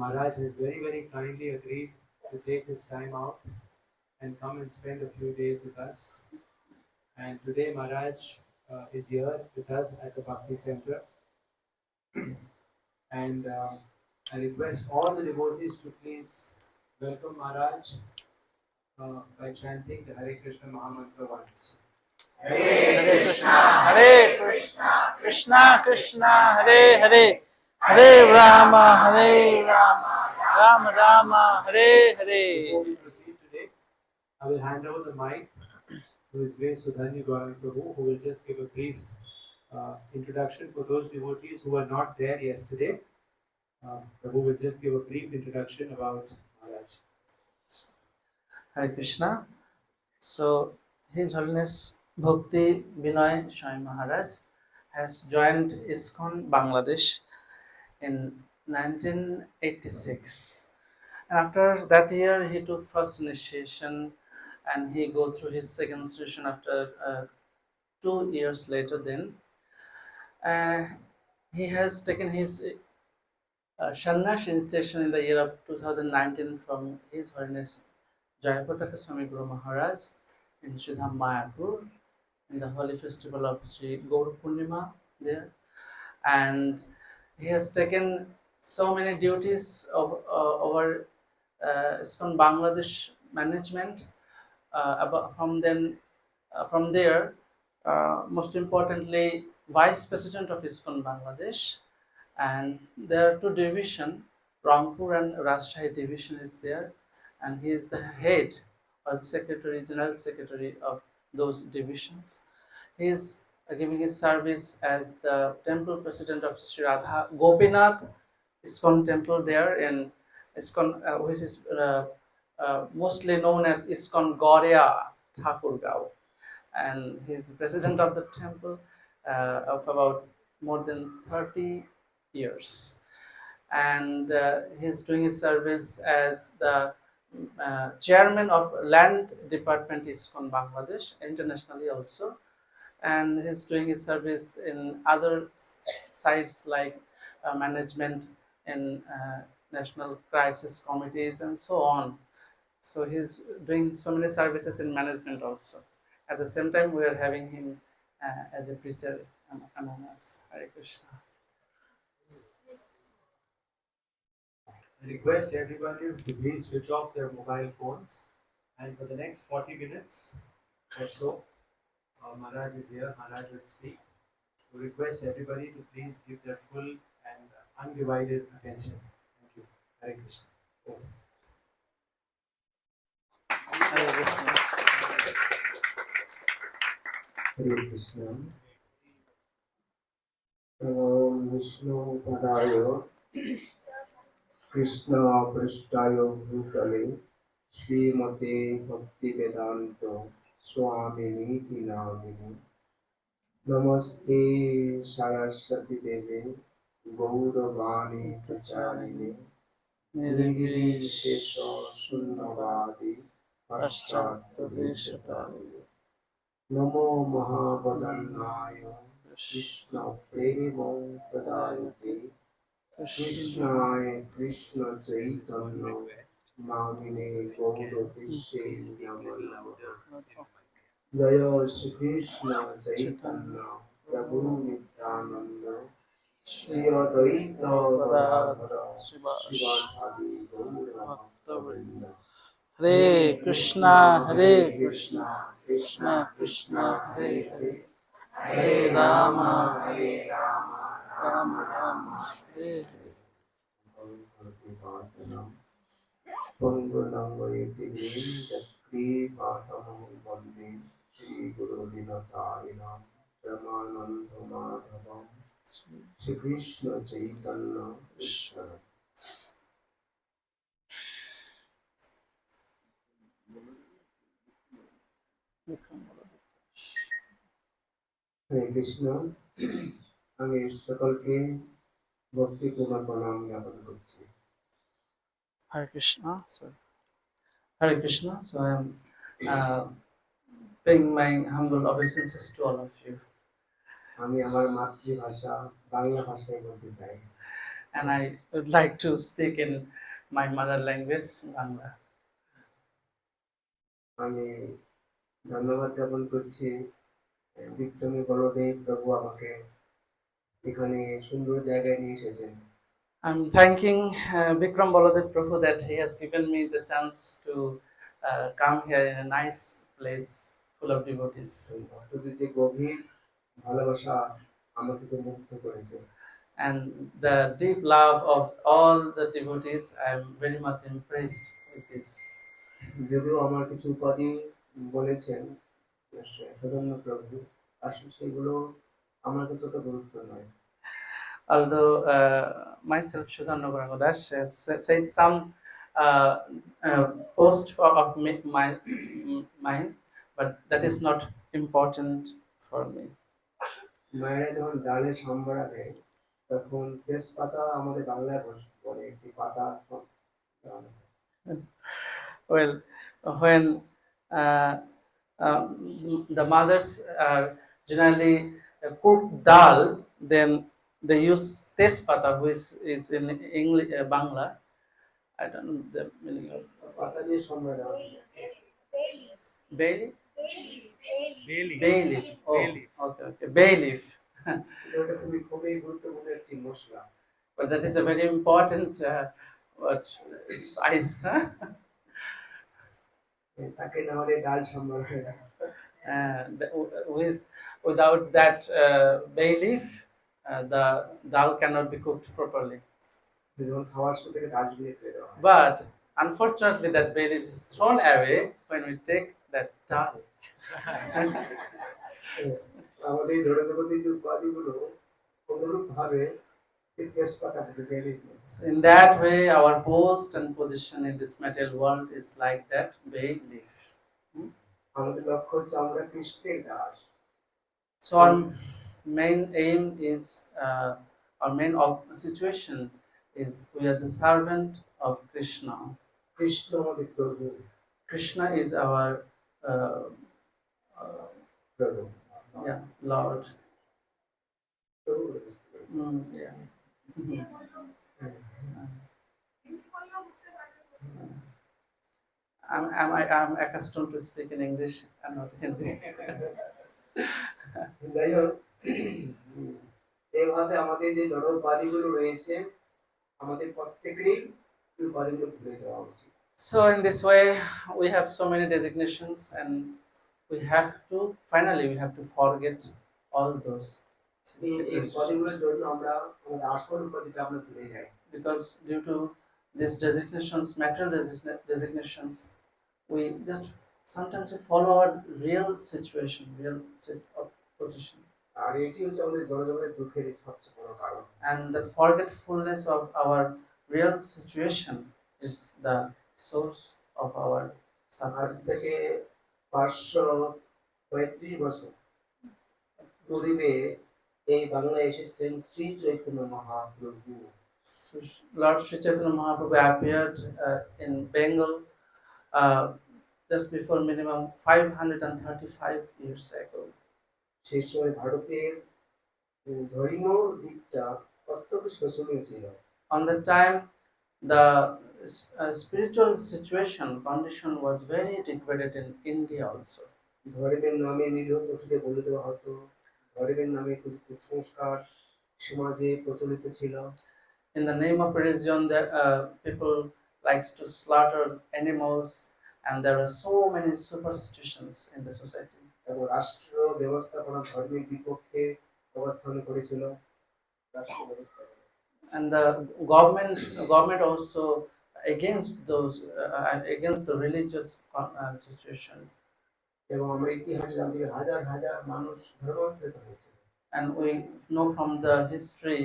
Maharaj has very, very kindly agreed to take his time out and come and spend a few days with us. And today Maharaj is here with us at the Bhakti Center. And I request all the devotees to please welcome Maharaj by chanting the Hare Krishna Mahamantra once. Hare Krishna, Krishna Krishna, Hare Hare, Hare Rama, Rama Rama, Hare Hare. Before we proceed today, I will hand over the mic to His Grace Sudhanya Gauranga Prabhu, who will just give a brief introduction for those devotees who were not there yesterday. Prabhu will just give a brief introduction about Maharaj. Hare Krishna. So, His Holiness Bhakti Binoy Swami Maharaj has joined ISKCON Bangladesh in 1986. And after that year, he took first initiation and he go through his second initiation after 2 years later then. He has taken his Sannyas initiation in the year of 2019 from His Holiness Jayapataka Swami Guru Maharaj in Sridham Mayapur in the holy festival of Sri Gaur Purnima there. And he has taken so many duties of over ISKCON Bangladesh management. From there, most importantly, Vice President of ISKCON Bangladesh, and there are two divisions, Rangpur and Rajshahi division is there, and he is the head or General Secretary of those divisions. He is giving his service as the Temple President of Sri Radha Gopinath ISKCON Temple there in ISKCON, which is mostly known as ISKCON Goria Thakurgao, and he is the president of the temple of about more than 30 years, and he's doing his service as the chairman of Land Department ISKCON Bangladesh internationally also, and he's doing his service in other sites like management in national crisis committees and so on. So he's doing so many services in management also. At the same time, we are having him as a preacher among us. Hare Krishna. I request everybody to please switch off their mobile phones, and for the next 40 minutes or so, Maharaj is here, Maharaj will speak. We request everybody to please give their full and undivided attention. Thank you. Hare Krishna. Over. Hare Krishna. Hare Krishna. Om Vishnu Padaya Krishna Prasthaya Bhutale Srimate Bhakti Vedanta Swamini Namini Namaste Saraswati Devi Gauravani Pracharini Nirvini Shesha Sunnavadi Paschatya Deshatali Namo Mahavadannaya Krishna Premo Pradayate Krishnaya Krishna Chaitanya Namine Gaura Vishe Namo Jaya Shri Krishna Chaitanya Prabhu Nityananda Shri Advaita Gadadhara Srivasadi Gaura Bhaktavrinda Hare Krishna, Hare Krishna, Krishna Krishna, Hare Hare, Hare Rama, Rama Rama, Hare Hare. Pangulangoyeti Vim Jakri Patamam Vande Shri Guru Dinatarinam Ramananda Madhavam Shri Krishna Chaitanya Krishna. Hare Krishna. আমি সকলকে ভক্তিপূর্ণ প্রণাম জ্ঞাপন করছি। Hare Krishna, sorry. Hare Krishna, so I am paying my humble obeisances to all of you. আমি আমার মাতৃভাষা বাংলা ভাষায় বলতে চাই। and I would like to speak in my mother language, Bangla. আমি ধন্যবাদ জ্ঞাপন করছি বিক্রমী বলদেব প্রভু আমাকে এখানে সুন্দর জায়গায় নিয়ে এসেছেন। I'm thanking Bikram Baladev Prabhu that he has given me the chance to come here in a nice place full of devotees. ভক্তদের যে গভীর ভালোবাসা আমাকে তো মুগ্ধ করেছে। And the deep love of all the devotees, I am very much impressed with this. যদিও আমার কিছু উপাধি বলেছেন সদন্য প্রভু, আসলে সেগুলো আমার কাছে তত গুরুত্ব নয়। Although myself, Sudhanna Gauranga has said some post of mine, but that is not important for me. মায়েরা যখন ডালে সাম্বরা দেয় তখন তেজপাতা আমাদের বাংলায় বলে একটি পাতা। Well, when the mothers are generally cook dal, then they use tespata, which is in English, Bangla. I don't know the meaning of পাতা দিয়ে সাম্বরা দেওয়া হয়। bay leaf. Daily. Bay leaf. Oh, Bay leaf. okay. Bay leaf. এটা খুবই খুবই গুরুত্বপূর্ণ একটি মশলা। But that is a very important spice. Huh? তাকে না হলে ডাল সাম্বর হয় না। Without that bay leaf, the dal cannot be cooked properly. যখন খাওয়ার সময় থেকে ডালগুলো ফেলে দেওয়া হয়। But unfortunately, that bay leaf is thrown away when we take that dal. আমাদের জড়জগতের যে উপাধিগুলো অনুরূপ ভাবে তেজপাতা বেড়ে। So in that way, our post and position in this material world is like that bay leaf. আমাদের লক্ষ্য হচ্ছে আমরা কৃষ্ণের Das. So our main aim is, our main situation is, we are the servant of Krishna. Krishna আমাদের প্রভু। Krishna is our প্রভু Lord. প্রভু বলে বুঝতে পেরেছি। Yeah. I'm accustomed to speak in English and not Hindi. যাই হোক, এইভাবে আমাদের যে জড় উপাধিগুলো রয়েছে আমাদের প্রত্যেকেরই এই উপাধিগুলো ভুলে যাওয়া উচিত। So in this way, we have so many designations, and we have to forget all those. এই উপাধিগুলোর জন্য আমরা আমাদের আসল উপাধিটা আমরা ভুলে যাই। Because due to these designations, material designations, we just sometimes we follow our real situation, position. আর এটি হচ্ছে আমাদের জড়জগতের দুঃখের সবচেয়ে বড় কারণ। And the forgetfulness of our real situation is the source of our আজ থেকে suffering. 535 বছর পূর্বে এই বাংলায় এসেছিলেন Shri Chaitanya Mahaprabhu. So Lord Sri Chaitanya Mahaprabhu appeared in Bengal just before minimum 535 years ago. সেই সময় ভারতের ধর্মীয় দিকটা অত্যন্ত শোচনীয় ছিল। On that time, the spiritual condition was very degraded in India also. ধর্মের নামে নিরীহ পশুদের বলি দেওয়া হতো, ধর্মের নামে কুসংস্কার সমাজে প্রচলিত ছিল। In the name of religion, that people likes to slaughter animals, and there are so many superstitions in the society. এবং রাষ্ট্র ব্যবস্থাপনা ধর্মের বিপক্ষে অবস্থান করেছিল। রাষ্ট্র ব্যবস্থা And the government also against the religious situation. এবং আমরা ইতিহাস জানতে পারি হাজার হাজার মানুষ ধর্মান্তরিত হয়েছে। And we know from the history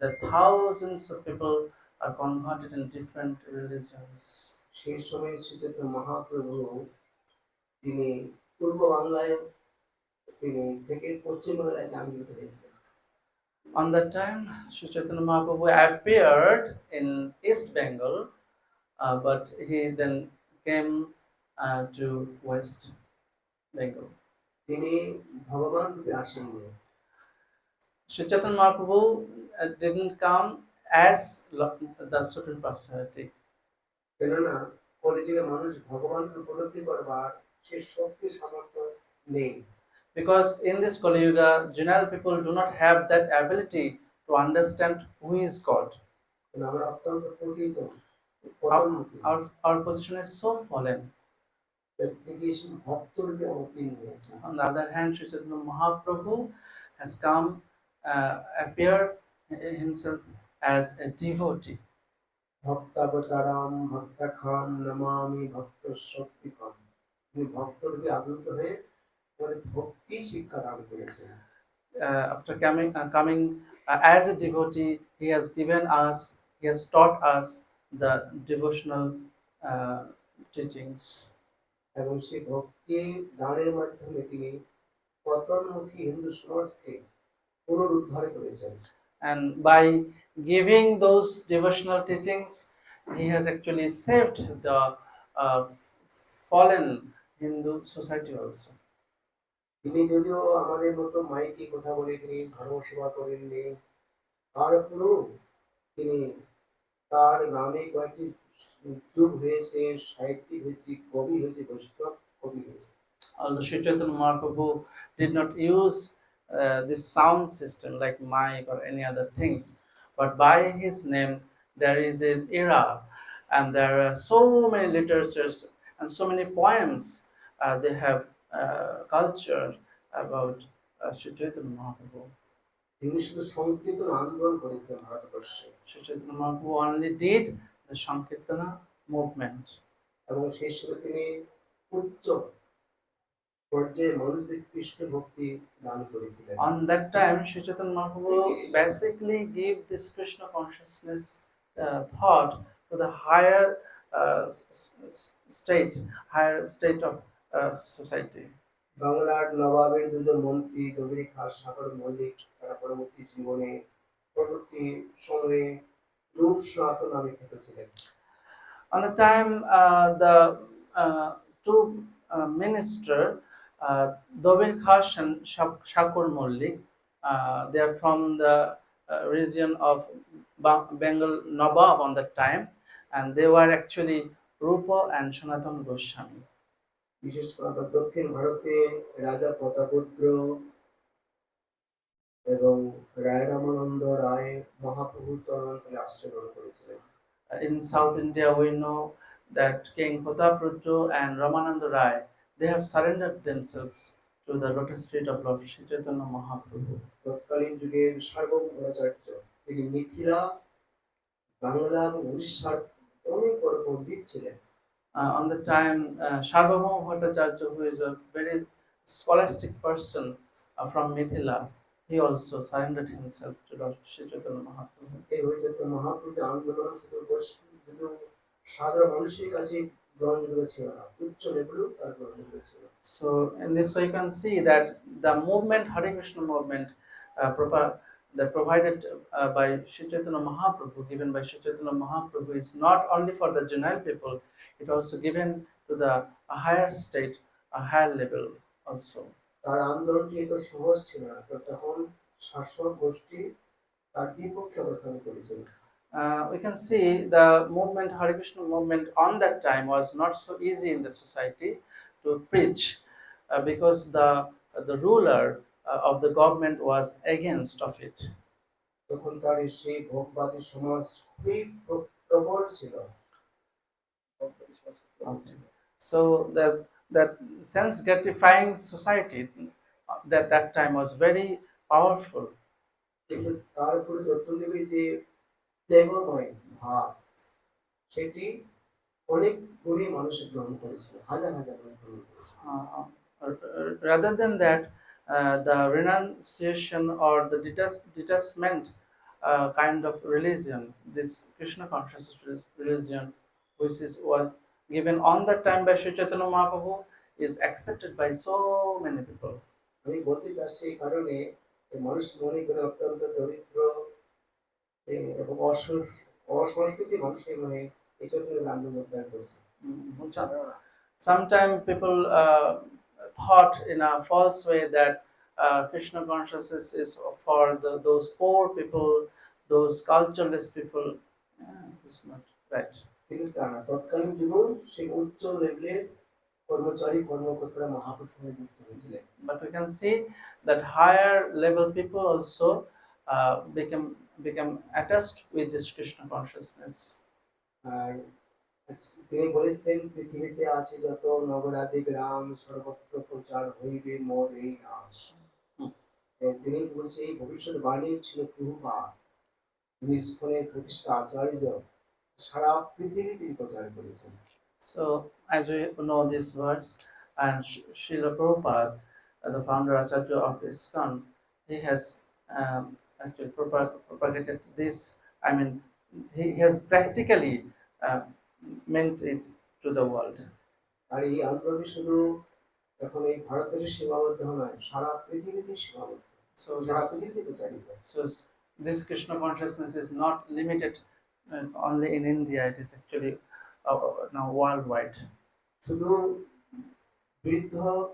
that thousands of people are converted in different religions. সেই সময় শ্রীচৈতন্য মহাপ্রভু তিনি পূর্ব বাংলায় তিনি থেকে পশ্চিম বাংলায় আবির্ভূত হয়েছিলেন। On that time, Sri Chaitanya Mahaprabhu appeared in East Bengal, but he then came to West Bengal. তিনি ভগবান রূপে আসেননি। Sri Chaitanya Mahaprabhu didn't come as the Supreme Personality. কেননা কলিযুগে মানুষ ভগবানকে উপলব্ধি করবার সে শক্তি সামর্থ্য নেই। Because in this Kali Yuga, general people do not have that ability to understand who is God. কারণ আমরা অত্যন্ত পতিত Our, পতনমুখী। our position is so fallen. এর থেকে সেই ভক্তরূপে অবতীর্ণ হয়েছে। On the other hand, Sri Chaitanya Mahaprabhu has come, appeared himself as a devotee. ভক্তাবতারাম ভক্তাখাম নমামি ভক্ত শক্তিকাম। তিনি ভক্তরূপে আবির্ভূত হয়ে আমাদের ভক্তি শিক্ষা দান করেছেন। After coming as a devotee, he has given us, he has taught us the devotional teachings. এবং সেই ভক্তি দানের মাধ্যমে তিনি পতনমুখী হিন্দু সমাজকে পুনরুদ্ধার করেছেন। And by giving those devotional teachings, he has actually saved the fallen Hindu society also. তিনি যদিও আমাদের মতো মাইকে কথা বলেননি, ধর্মসভা করেননি, তারপরেও তিনি তার নামে কয়েকটি যুগ হয়েছে, সাহিত্যিক হয়েছে, কবি হয়েছে, বৈষ্ণব কবি হয়েছে। Although Sri Chaitanya Mahaprabhu did not use this sound system like mic or any other things, but by his name there is an era, and there are so many literatures and so many poems they have culture about Sri Chaitanya Mahaprabhu. তিনি শুধু সংকীর্তন আন্দোলন করেছিলেন ভারতবর্ষে, Sri Chaitanya Mahaprabhu only did the Sankirtana movement. এবং সেই সময় তিনি উচ্চ পর্যায়ে মানুষদের কৃষ্ণ ভক্তি দান করেছিলেন। On that time, Sri Chaitanya Mahaprabhu basically gave this Krishna consciousness thought to the higher state of society. বাংলার নবাবের দুজন মন্ত্রী দবির খাঁ সাগর মল্লিক তারা পরবর্তী জীবনে পরবর্তী সময়ে রূপ সনাতন নামে খ্যাত ছিলেন। On the time, the two minister, Dobir Khash and Shakur Mollik, they are from the region of Bengal Nawab on that time, and they were actually Rupa and Sanatan Goswami. বিশেষ করে আমরা দক্ষিণ ভারতে রাজা প্রতাপরুদ্র এবং রায় রামানন্দ রায় মহাপ্রভুর চরণতলে আশ্রয় গ্রহণ করেছিলেন। In South India, we know that King Prataprudra and Ramananda Rai, they have surrendered themselves to the lotus feet of Lord Sri Chaitanya Mahaprabhu. তৎকালীন যুগের সার্বভৌমাচার্য তিনি মিথিলা, বাংলা এবং উড়িষ্যার অনেক বড় পণ্ডিত ছিলেন। On the time, Sarvabhauma Bhattacharya, who is a very scholastic person from Mithila, he also surrendered himself to Lord Sri Chaitanya Mahaprabhu. এই হইতে মহাপ্রভুর আন্দোলন শুধু সাধারণ মানুষের কাছে গ্রহণযোগ্য ছিল না, উচ্চ লেভেলেও তার গ্রহণযোগ্য ছিল। So, in this way, you can see that the movement, Hare Krishna movement, that provided by Sri Chaitanya Mahaprabhu, given by Sri Chaitanya Mahaprabhu, is not only for the general people, it also given to the a higher state, a higher level also. তার আন্দোলনটি এত সহজ ছিল না, তখন শাসক গোষ্ঠী তার বিপক্ষে অবস্থান করেছিল। We can see the movement, Hare Krishna movement on that time was not so easy in the society to preach because the ruler of the government was against of it. তখন তার সেই ভোগবাদী সমাজ খুবই প্রবল ছিল। Okay. So there's that sense gratifying society that time was very powerful. কিন্তু তার উপরে যত্নদেবীর যে ত্যাগময় ভাব সেটি অনেক গুণে মানুষ গ্রহণ করেছিল, হাজার হাজার মানুষ গ্রহণ করেছিল। Rather than that, the renunciation or the detachment kind of religion, this Krishna consciousness religion, which was given on that time by Sri Chaitanya Mahaprabhu, is accepted by so many people. আমি বলতে চাচ্ছি এই কারণে মানুষ মনে করে অত্যন্ত দরিদ্র এবং অসংস্কৃতি মানুষের মনে এই চৈতন্য আন্দোলন করছে। Sometimes people thought in a false way that Krishna consciousness is for those poor people, those cultureless people, it's not right. কিন্তু তা না, তৎকালীন যুগেও সেই উচ্চ লেভেলের কর্মচারী কর্মকর্তারা মহাপুরুষে যুক্ত হয়েছিলেন। But we can see that higher level people also become attached with this Krishna consciousness. আর তিনি বলেছেন, পৃথিবীতে আছে যত নগরাদি গ্রাম সর্বত্র প্রচার হইবে মোর এই নাম। হুম। তিনি বলছে এই ভবিষ্যৎবাণী ছিল প্রভুপাদ, নিষ্কনের প্রতিষ্ঠা আচার্য, সারা পৃথিবী তিনি প্রচার করেছেন। So, as we know this verse, and Srila Prabhupada, the founder Acharya of ISKCON, he has actually propagated this. I mean, he has practically meant it to the world. আর এই আন্দোলন শুধু এখন এই ভারতবর্ষে সীমাবদ্ধ নয়, সারা পৃথিবীতে সীমাবদ্ধ, So সারা this, পৃথিবীতে প্রচারিত। so this Krishna consciousness is not limited only in India. It is actually now worldwide. শুধু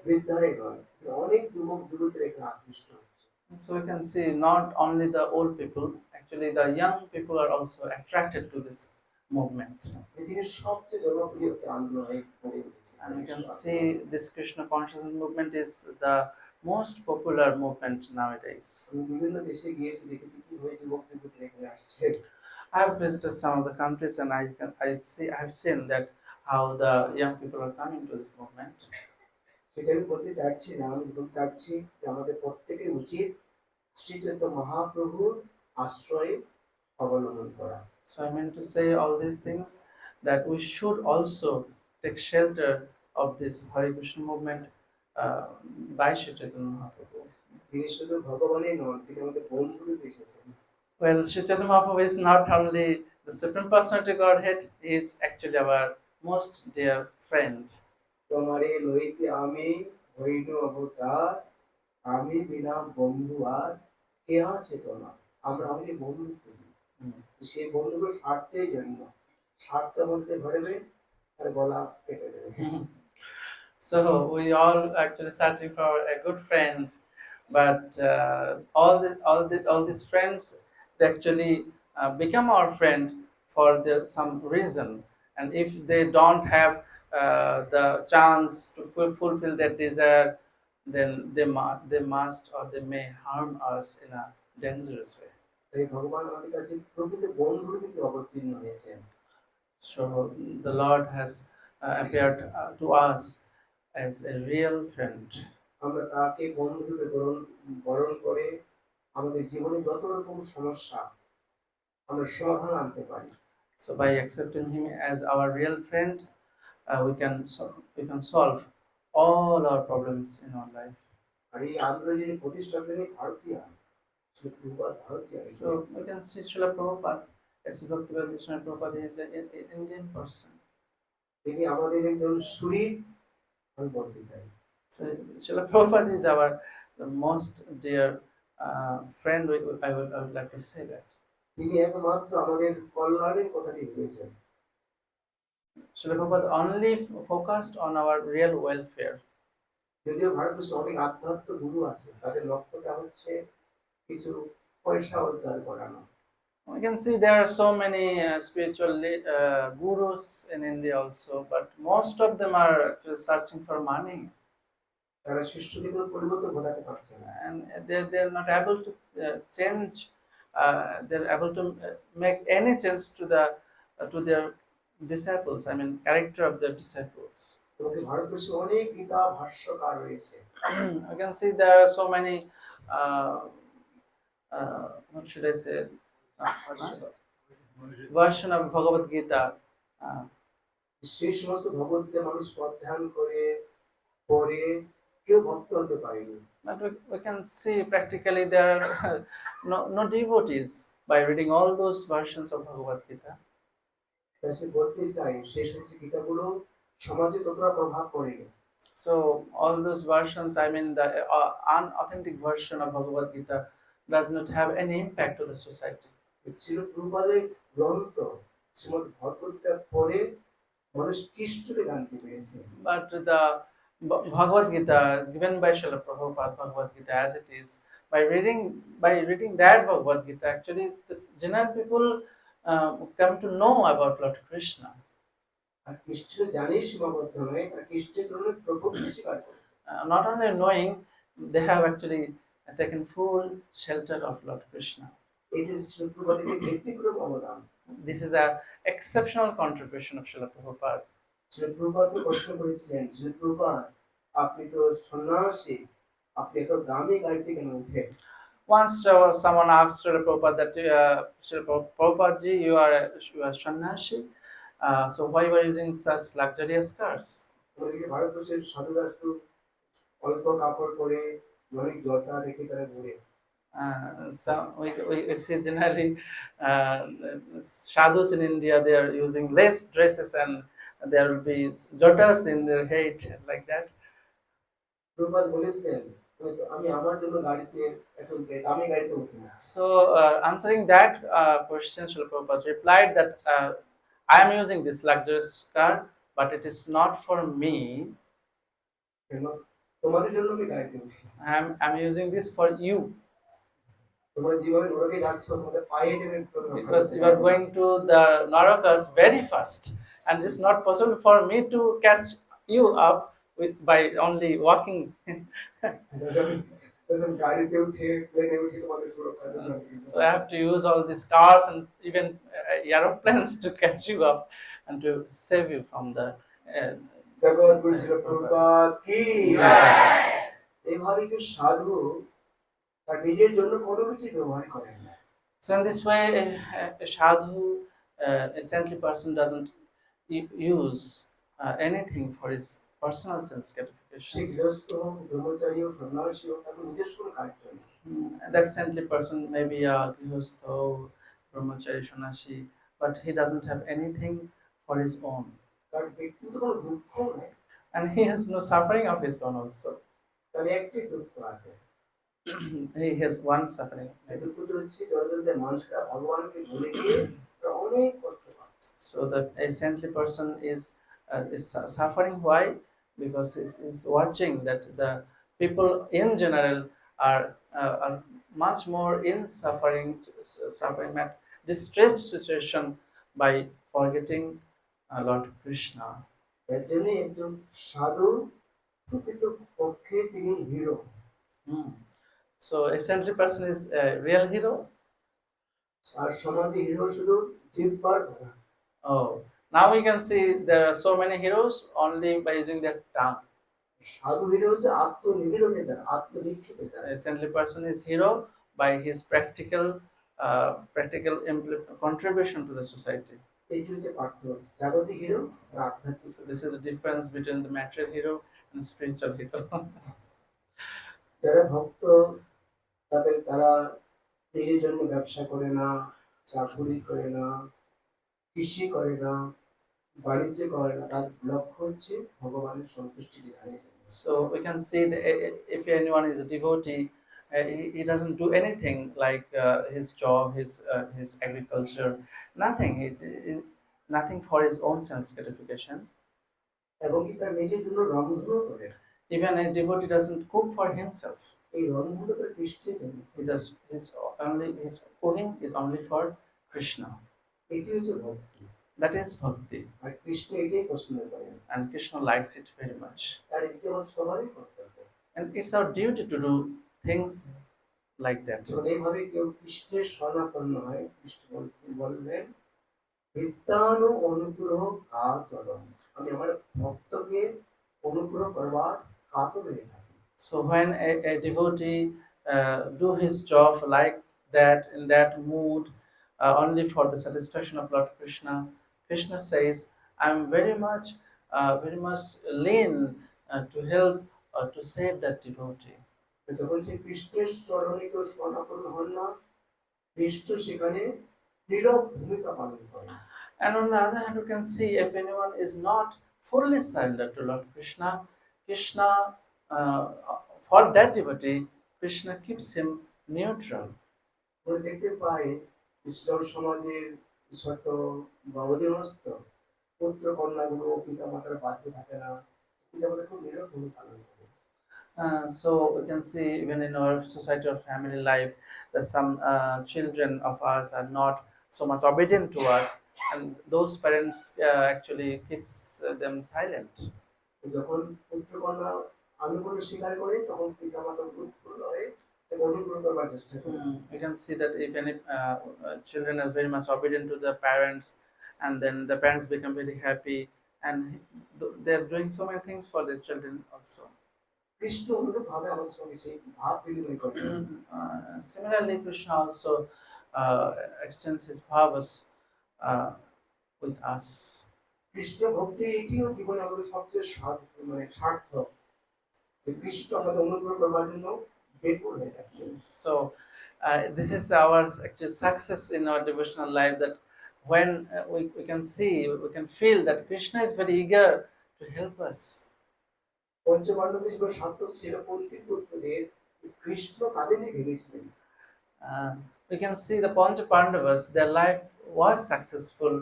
বৃদ্ধারে নয়, অনেক যুবক যুবতীরা এখানে আকৃষ্ট হচ্ছে। So we can see not only the old people, actually the young people are also attracted to this movement. পৃথিবীর সবচেয়ে জনপ্রিয় একটা আন্দোলন এই গড়ে উঠেছে। And we can see this Krishna consciousness movement is the most popular movement nowadays. আমি বিভিন্ন দেশে গিয়েছি, দেখেছি কিভাবে যুবক যুবতীরা এখানে আসছে। I have visited some of the countries and I have seen that how the young people are coming to this movement. সেটা আমি বলতে চাচ্ছি না, আমি বলতে চাচ্ছি যে আমাদের প্রত্যেকের উচিত শ্রী চৈতন্য মহাপ্রভুর আশ্রয়ে অবলম্বন করা। So I meant to say all these things, that we should also take shelter of this Hare Krishna movement by Sri Chaitanya Mahaprabhu. তিনি শুধু ভগবানই নন, তিনি আমাদের বন্ধু রূপে এসেছেন। Well, Sri Chaitanya Mahaprabhu is not only the Supreme Personality Godhead, he is actually our most dear friend. তোমারে লইতে আমি হইল অবতার, আমি বিনা বন্ধু আর কে আছে তোমার। আমরা আমাদের বন্ধু খুঁজি, সেই বন্ধুগুলো স্বার্থেই জন্য, স্বার্থ মধ্যে ধরবে আর গলা কেটে দেবে। So we all actually searching for a good friend, but all these friends, they actually become our friend for some reason, and if they don't have the chance to fulfill their desire, then they must or they may harm us in a dangerous way. তাই ভগবান আমাদের কাছে প্রকৃত বন্ধুর কিন্তু অবতীর্ণ হয়েছেন। So the Lord has appeared to us as a real friend. আমরা তাকে বন্ধুরূপে বরণ করে আমাদের জীবনে যত রকম সমস্যা আমরা সমাধান আনতে পারি। So by accepting him as our real friend, we can solve all our problems in our life. আর এই আন্দোলনের প্রতিষ্ঠাতা তিনি ভারতীয়, শ্রী প্রভুপাদ ভারতীয়। So we can see Srila Prabhupada, as Bhaktivedanta Krishna Prabhupada is an Indian person. তিনি আমাদের একজন সুরী, আমি বলতে চাই। So Srila Prabhupada is our the most dear friend. I would like to say that. তিনি একমাত্র আমাদের কল্যাণের কথাটি ভেবেছেন। Srila Prabhupada only focused on our real welfare. যদিও ভারতবর্ষে অনেক আধ্যাত্ম গুরু আছে, তাদের লক্ষ্যটা হচ্ছে কিছু পয়সা রোজগার করানো। We can see there are so many spiritual gurus in India also, but most of them are actually searching for money, তারা শিষ্যদের কোনো পরিবর্তন ঘটাতে পারছে না। and they're not able to change. They're able to make any change to their disciples. I mean, character of their disciples. তোমাকে ভারতবর্ষে অনেক গীতা ভাষ্যকার রয়েছে। I can see there are so many. What should I say? Version of Bhagavad Gita. সেই সমস্ত ভগবদ্গীতা মানুষ অধ্যয়ন করে পড়ে কেউ ভক্ত হতে পারেনি। But we can see practically there are no devotees by reading all those versions of Bhagavad Gita. তাই সে বলতে চাই সেই সমস্ত গীতাগুলো সমাজে ততটা প্রভাব পড়েনি। So all those versions, I mean the unauthentic version of Bhagavad Gita does not have any impact to the society. Srila প্রভুপাদের গ্রন্থ শ্রীমদ্ ভগবদ্গীতা পড়ে মানুষ কৃষ্ণকে জানতে পেরেছে। But the Bhagavad Gita is given by Srila Prabhupada, Bhagavad Gita as it is, by reading that Bhagavad Gita, actually the general people come to know about Lord Krishna. আর খ্রিস্টের জানেই সীমাবদ্ধ নয়, আর খ্রিস্টের জন্য প্রভুত্ব স্বীকার করে। Not only knowing, they have actually taken full shelter of Lord Krishna. এটি শ্রী প্রভুপাদের ব্যতিক্রম অবদান। This is a exceptional contribution of Srila Prabhupada. Shri প্রভুপাদকে প্রশ্ন করেছিলেন, শ্রী প্রভুপাদ আপনি তো সন্ন্যাসী, আপনি এত দামি গাড়িতে কেন উঠেন? Once someone asked Srila Prabhupada that, Srila Prabhupada ji, you are sannyasi, so why you are using such luxurious cars? আমাদের ভারতবর্ষের সাধু রাষ্ট্র অল্প কাপড় পরে অনেক জটা রেখে তারা ঘুরে। So we see generally sadhus in India, they are using less dresses and there will be jotas in their head like that. Prabhupada বলেছিলেন, আমি আমার জন্য গাড়িতে এত দামি গাড়িতে উঠি না। So answering that question, Srila Prabhupada replied that I am using this luxurious car, but it is not for me. কেন? তোমাদের জন্য আমি গাড়িতে উঠি। I'm using this for you, তোমরা যেভাবে নরকে যাচ্ছ তোমাদের পায়ে হেঁটে because you are going to the Narakas very fast, and it's not possible for me to catch you up by only walking. তখন গাড়িতে উঠে প্লেনে উঠে তোমাদের সুরক্ষা জন্য। So I have to use all these cars and even aeroplanes to catch you up and to save you from the. জগৎ গুরু শ্রী প্রভুপাদ কি। এইভাবে যে সাধু তার নিজের জন্য কোনো কিছু ব্যবহার করেন না। So in this way, a sadhu, a saintly person doesn't use anything for his personal sense say gratification. গৃহস্থ হোক, ব্রহ্মচারী হোক, সন্ন্যাসী হোক, তার নিজস্ব কোনো কার্য নেই। That saintly person may be a grihastha, brahmachari, sannyasi, but he doesn't have anything for his own, তার ব্যক্তিগত কোনো দুঃখ নেই, and he has no suffering of his own also. তার একটি দুঃখ আছে। He has one suffering. সেই দুঃখটি হচ্ছে জড়জড়িত মানুষটা ভগবানকে ভুলে গিয়ে তারা অনেক কষ্ট পাচ্ছে। So that a saintly person is suffering. Why? Because he's watching that the people in general are much more in suffering at distressed situation by forgetting Lord Krishna. এর জন্য একজন সাধু প্রকৃত পক্ষে তিনি hero. So a saintly person is a real hero. আর সমাজে hero শুধু জিহ্বার ধরা। Oh, now we can see there are so many heroes only by using their tongue. সাধু হিরো হচ্ছে আত্মনিবেদনের দ্বারা, আত্মনিক্ষেপের দ্বারা। A saintly person is hero by his practical contribution to the society. এইটি হচ্ছে পার্থক্য, জাগতিক হিরো আর আধ্যাত্মিক। So this is the difference between the material hero and spiritual hero. যারা ভক্ত তারা নিজের জন্য ব্যবসা করে না, চাকরি করে না, কৃষি করে না, বাণিজ্য করে না, তার লক্ষ্য হচ্ছে ভগবানের সন্তুষ্টি বিধানের জন্য। So we can see that if anyone is a devotee, he doesn't do anything like his job, his agriculture, nothing. Nothing for his own sense gratification. এবং কি তার নিজের জন্য রন্ধনও করে। Even a devotee doesn't cook for himself. এই রন্ধনটা তার কৃষ্ণের জন্য। His cooking is only for Krishna. এটি হচ্ছে ভক্তি। That is bhakti, আর কৃষ্ণ এটাই পছন্দ করেন। and Krishna likes it very much. আর এটি আমার সবারই কর্তব্য। And it's our duty to do things like that. যখন এইভাবে কেউ কৃষ্ণের শরণাপন্ন হয়, কৃষ্ণ বললেন বিদ্যানু অনুগ্রহ কাতরম, আমি আমার ভক্তকে অনুগ্রহ করবার কাতর হয়ে থাকি। So when a devotee do his job like that, in that mood, only for the satisfaction of Lord Krishna, Krishna says, I am very much lean to help or to save that devotee. যখন সে কৃষ্ণের চরণে কেউ শরণাপন্ন হন না, কৃষ্ণ সেখানে নীরব ভূমিকা পালন করেন। And on the other hand, you can see if anyone is not fully surrendered to Lord Krishna, for that devotee, Krishna keeps him neutral. আমরা দেখতে পাই ইসলাম সমাজের ছোট বা অধীনস্থ পুত্র কন্যাগুলো পিতা মাতার বাধ্য থাকে না, পিতা মাতা খুব নীরব ভূমিকা পালন করে। So we can see even in our society or family life that some children of us are not so much obedient to us, and those parents actually keeps them silent. যখন পুত্রকন্যা আনুগত্য স্বীকার করে তখন পিতামাতা উৎফুল্ল হয়ে তাকে অনুগ্রহ করবার চেষ্টা করে। We can see that if any children are very much obedient to their parents, and then the parents become very happy, and they are doing so many things for their children also. Krishna অনুরূপভাবে আমাদের সঙ্গে সেই ভাব বিনিময় করতেন। Similarly, Krishna also extends his powers with us. Krishna ভক্তির এটিও জীবনে আমাদের সবচেয়ে সার্থক যে কৃষ্ণ আমাদের অনুগ্রহ করবার জন্য বেকুল হয়ে যাচ্ছে। So this is our actually success in our devotional life, that when we can see, we can feel that Krishna is very eager to help us. পঞ্চপাণ্ডবের জীবন সার্থক ছিল পন্থী পুত্রদের কৃষ্ণ তাদের নিয়ে ভেবেছিলেন। We can see the Pancha Pandavas, their life was successful.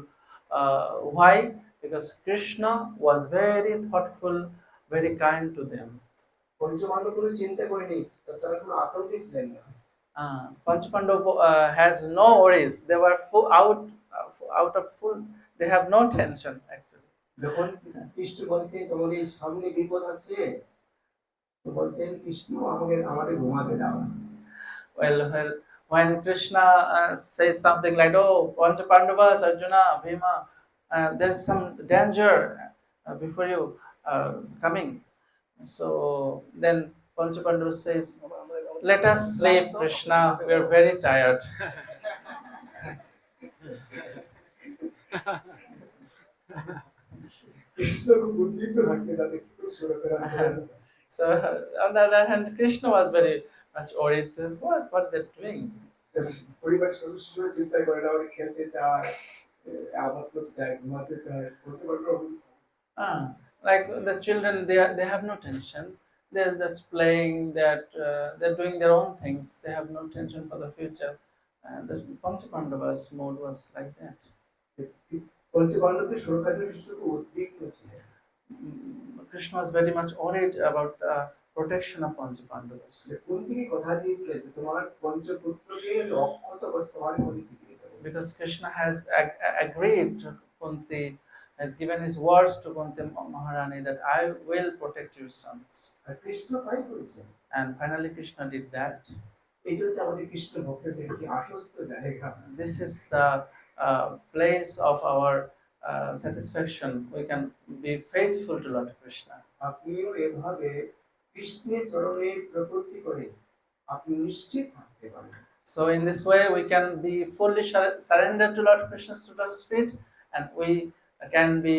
Why? Because Krishna was very thoughtful, very kind to them. পঞ্চপাণ্ডব কোনো চিন্তা করেনি, তারা কোনো আতঙ্কে ছিলেন না। Pancha Pandava has no worries. They were out of full. They have no tension actually. যখন কৃষ্ণ বলতেন তোমাদের সামনে বিপদ আছে, তো বলতেন কৃষ্ণ আমাদের ঘুমাতে দাও। Well, when Krishna said something like, "Oh, Pancha Pandavas, Arjuna, Bhima, there's some danger before you coming," so then Pancha Pandavas says, "Let us sleep, Krishna. We are very tired." Krishna খুব উদ্বিগ্ন থাকতেন তাদের কি করে সুরক্ষা দেন। So on the other hand, Krishna was very much worried. What they're doing? পরিবারের সদস্যরা চিন্তা করে না, ওরা খেলতে চায়, আবাদ করতে চায়, ঘুমাতে চায়, করতে পারবে। Like the children, they have no tension. They're just playing. They're doing their own things. They have no tension for the future. And the Pancha Pandavas' mood was like that. পঞ্চপাণ্ডবদের সুরক্ষার জন্য কৃষ্ণ খুব উদ্বিগ্ন ছিলেন। Krishna was very much worried about protection of Pancha Pandavas. কুন্তিকে কথা দিয়েছিলেন যে তোমার পঞ্চপুত্রকে অক্ষত বস্ত্র তোমার ঘরে দিয়ে দেব। Because Krishna has agreed to Kunti, has given his words to Kunti Maharani that I will protect your sons. আর কৃষ্ণ তাই করেছেন। And finally Krishna did that. এটা হচ্ছে আমাদের কৃষ্ণ ভক্তদের একটি আশ্বস্ত জায়গা। This is the place of our satisfaction. We can be faithful to Lord Krishna. আপনিও এভাবে কৃষ্ণের চরণে প্রপত্তি করে আপনি নিশ্চিত থাকতে পারেন। So in this way we can be fully surrendered to Lord Krishna's lotus feet, and we can be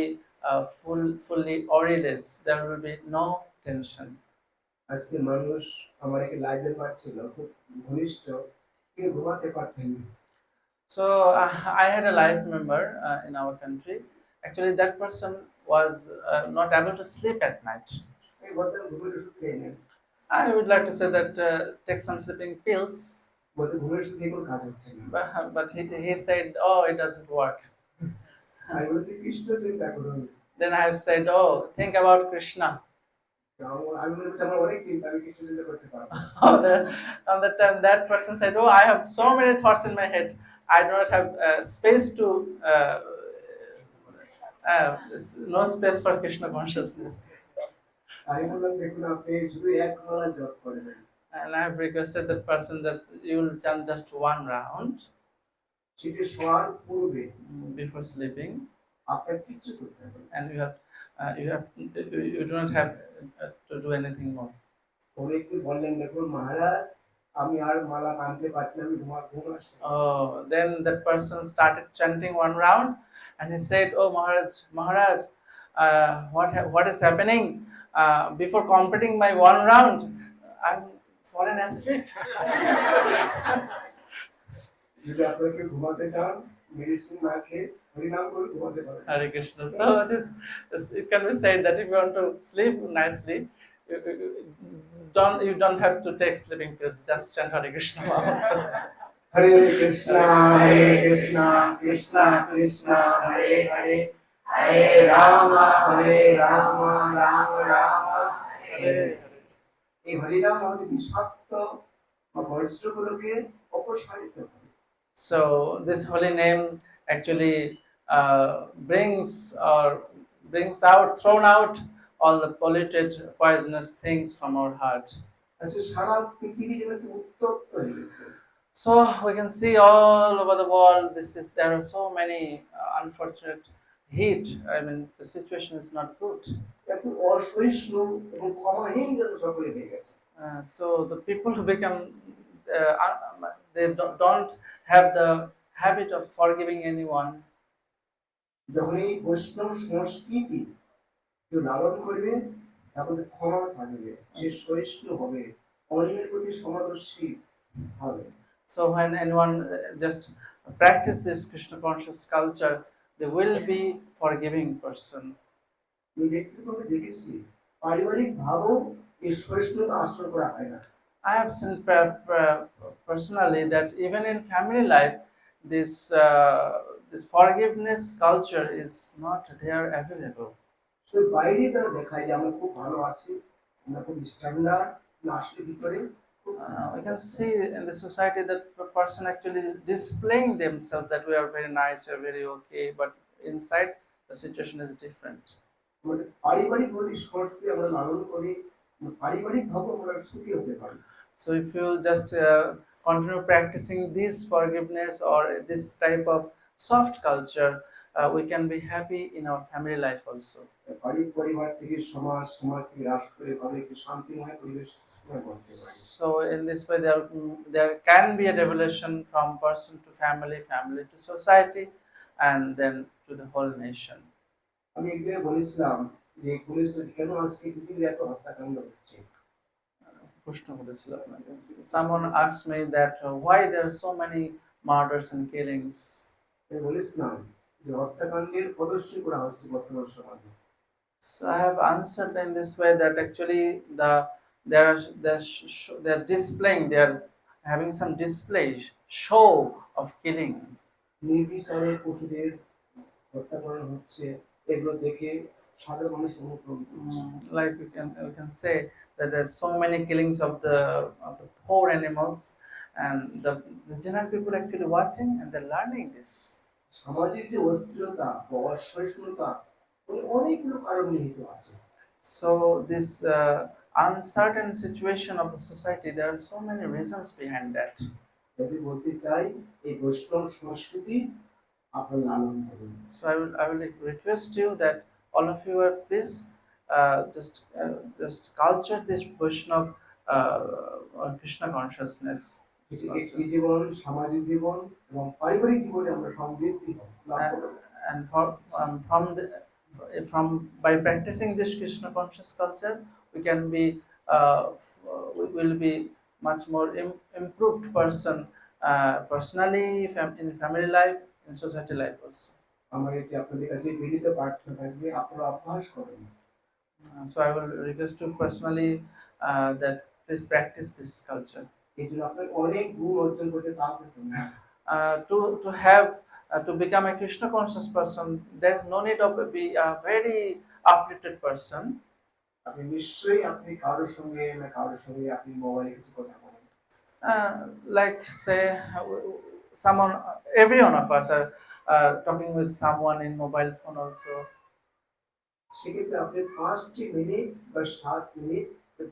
fully worryless. There will be no tension. আজকে মানুষ আমার একটা লাইফ মেম্বার ছিল খুব ঘনিষ্ঠ, কিন্তু ঘুমাতে পারতেন না। So I had a life member in our country. Actually, that person was not able to sleep at night. এই বলতেন ঘুমের ওষুধ খেয়ে নেন, I would like to say that take some sleeping pills, বলতে ঘুমের ওষুধ খেয়ে কোনো কাজ হচ্ছে না। but he said, "Oh, it doesn't work." আমি বলতে কৃষ্ণ চিন্তা করুন। Then I have said, "Oh, think about Krishna." আমি মনে করছি আমার অনেক চিন্তা, আমি কিছু চিন্তা করতে পারবো। On that time, that person said, "Oh, I have so many thoughts in my head. I do not have space to no space for Krishna consciousness." আমি বললাম দেখুন আপনি শুধু এক মালা জপ করবেন। And I have requested that person just you will chant just one round সেটা শোয়ার পূর্বে before sleeping, আপনার কিচ্ছু করতে হবে না। and you do not have to do anything more. অনেকে বললেন দেখুন মহারাজ আমি আর মালা টানতে পারছি না, আমি ঘুম আসছে। Oh, then that person started chanting one round, and he said, "Oh Maharaj, what is happening? Before completing my one round, I'm fallen asleep." যদি আপনাকে ঘুমাতে চান মেডিসিন না খেয়ে হরিনাম করে ঘুমাতে পারেন। Hare Krishna. So it can be said that if you want to sleep nicely, you don't have to take sleeping pills. Just chant Hare Krishna. Hare Krishna, Krishna Krishna, Hare Hare, Hare Rama, Rama Rama, Hare Hare. এই হরিনাম আমাদের বিষাক্ত বা বজ্রগুলোকে অপসারিত করে। So this holy name actually thrown out all the polluted, poisonous things from our heart. আচ্ছা, সারা পৃথিবী যেন একটু উত্তপ্ত হয়ে গেছে। So we can see all over the world. There are so many unfortunate heat. I mean, the situation is not good. একটু অসহিষ্ণু এবং ক্ষমাহীন যেন সকলে হয়ে গেছে। So the people who become they don't have the habit of forgiving anyone. যখন এই বৈষ্ণব সংস্কৃতি কেউ লালন করবে, তখন ক্ষমা থাকবে, সে সহিষ্ণু হবে, অন্যের প্রতি সমাদর্শী হবে। So when anyone just practice this Krishna conscious culture, they will be forgiving person. আমি ব্যক্তিগতভাবে দেখেছি, পারিবারিক ভাবও এই সহিষ্ণুতা আশ্রয় করা হয় না। I have seen personally that even in family life, this forgiveness culture is not there available. তো বাইরে তারা দেখায় যে আমরা খুব ভালো আছি, আমরা খুব স্ট্যান্ডার্ড, আসলে ভিতরে খুব We can see in the society that the person actually displaying themselves that we are very nice, we are very okay, but inside the situation is different. আমাদের পারিবারিক যদি সংস্কৃতি আমরা লালন করি, পারিবারিক ভাবে আমরা সুখী হতে পারি। So if you just continue practicing this forgiveness or this type of soft culture, we can be happy in our family life also. পরিবার থেকে সমাজ, সমাজ থেকে রাষ্ট্র, এভাবে একটি শান্তিময় পরিবেশ আমরা করতে পারি। So in this way, there can be a revelation from person to family, family to society, and then to the whole nation. আমি একদিন বলেছিলাম যে কেন আজকে পৃথিবীর এত হত্যাকাণ্ড হচ্ছে। Someone asked me that why there are so many murders and killings. আমি বলেছিলাম যে হত্যাকাণ্ডের প্রদর্শন করা হচ্ছে বর্তমান সমাজে। So I have answered in this way that actually they're displaying, they're having some display, show of killing. নির্বিচারে পশুদের হত্যা করা হচ্ছে, এগুলো দেখে সাধারণ মানুষ অনুপ্রম করছে। Like we can say that there's so many killings of the poor animals, and the general people actually watching and they're learning this. সামাজিক যে অস্থিরতা বা অসহিষ্ণুতা অনেকগুলো কারণ নিহিত আছে। So this uncertain situation of the society, there are so many reasons behind that. যদি বলতে চাই এই বৈষ্ণব সংস্কৃতি আপনার লালন করুন। So I will request you that all of you are please just culture this Vaishnava Krishna consciousness. ব্যক্তি জীবন, সামাজিক জীবন এবং পারিবারিক জীবনে আমরা সমৃদ্ধি লাভ করব। And from by practicing this Krishna conscious culture, we can be we will be much more improved person personally, in family life, in society life also. আমার এটি আপনাদের কাছে বিনীত প্রার্থনা থাকবে, আপনারা অভ্যাস করুন। So I will request you personally that please practice this culture. এই জন্য আপনার অনেক গুণ অর্জন করতে তার প্রয়োজন নেই। To have to become a Krishna conscious person, there's no need of be a very uplifted person. আপনি নিশ্চয়ই আপনি কারোর সঙ্গে আপনি মোবাইলে কিছু কথা বলেন। Like say someone, every one of us are talking with someone in mobile phone also. সেক্ষেত্রে আপনি 5টি মিনিট বা 7 মিনিট